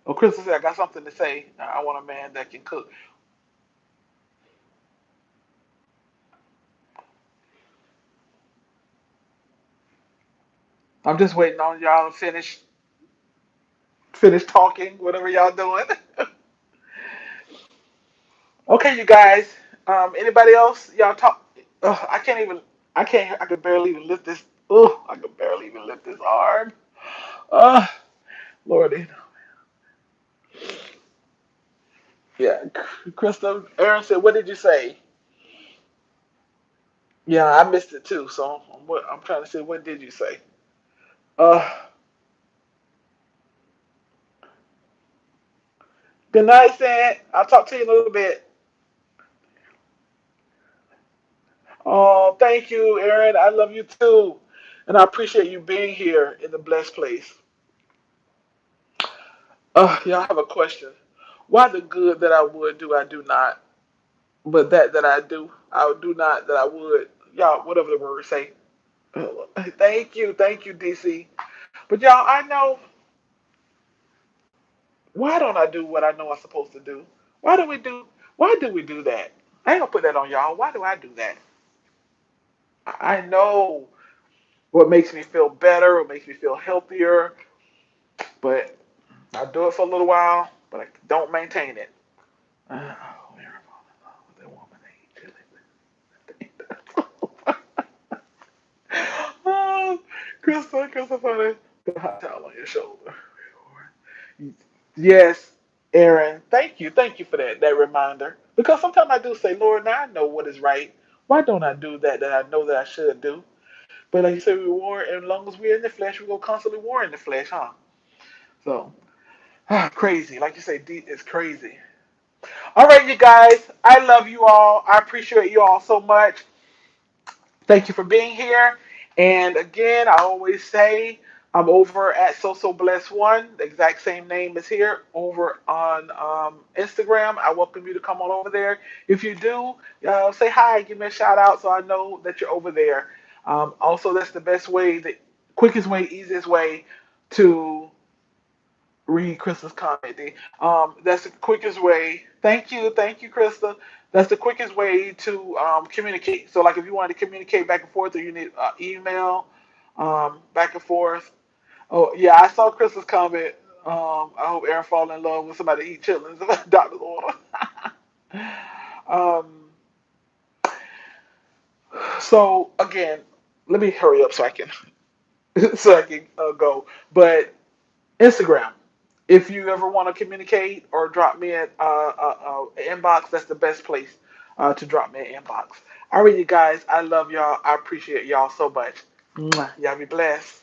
Oh, Crystal said I got something to say. I want a man that can cook. I'm just waiting on y'all to finish talking, whatever y'all doing. Okay, you guys. Anybody else? Y'all talk. I can't even. I can't. I could barely even lift this. I could barely even lift this arm. Uh, Lordy. Yeah, Krista. Aaron said, "What did you say?" Yeah, I missed it too. So I'm trying to say, what did you say? Uh, Good night, Sam. I'll talk to you in a little bit. Oh, thank you, Aaron. I love you too, and I appreciate you being here in the blessed place. Y'all have a question. Why the good that I would do, I do not, but that I do, I would do not that I would. Y'all, whatever the word say. Thank you, DC. But y'all, I know why don't I do what I know I'm supposed to do? Why do we do? Why do we do that? I ain't gonna put that on y'all. Why do I do that? I know what makes me feel better, what makes me feel healthier, but I do it for a little while, but I don't maintain it. Oh, that woman oh, Krista, funny. Put a hot towel on your shoulder. Yes, Aaron. Thank you for that reminder. Because sometimes I do say, Lord, now I know what is right. Why don't I do that I know that I should do? But like you said, we war, and as long as we're in the flesh, we're gonna constantly war in the flesh, huh? So crazy. Like you say, it's crazy. All right, you guys. I love you all. I appreciate you all so much. Thank you for being here. And again, I always say I'm over at So Bless One. The exact same name is here over on Instagram. I welcome you to come on over there. If you do, say hi, give me a shout out so I know that you're over there. Also, that's the best way, the quickest way, easiest way to read Krista's comment. That's the quickest way. Thank you, Krista. That's the quickest way to communicate. So, like, if you wanted to communicate back and forth, or you need email back and forth. Oh, yeah, I saw Krista's comment. I hope Aaron fall in love with somebody to eat chitlins. Doctor's order. um, so again, let me hurry up so I can go. But Instagram. If you ever want to communicate or drop me an inbox, that's the best place to drop me an inbox. All right, you guys. I love y'all. I appreciate y'all so much. Mwah. Y'all be blessed.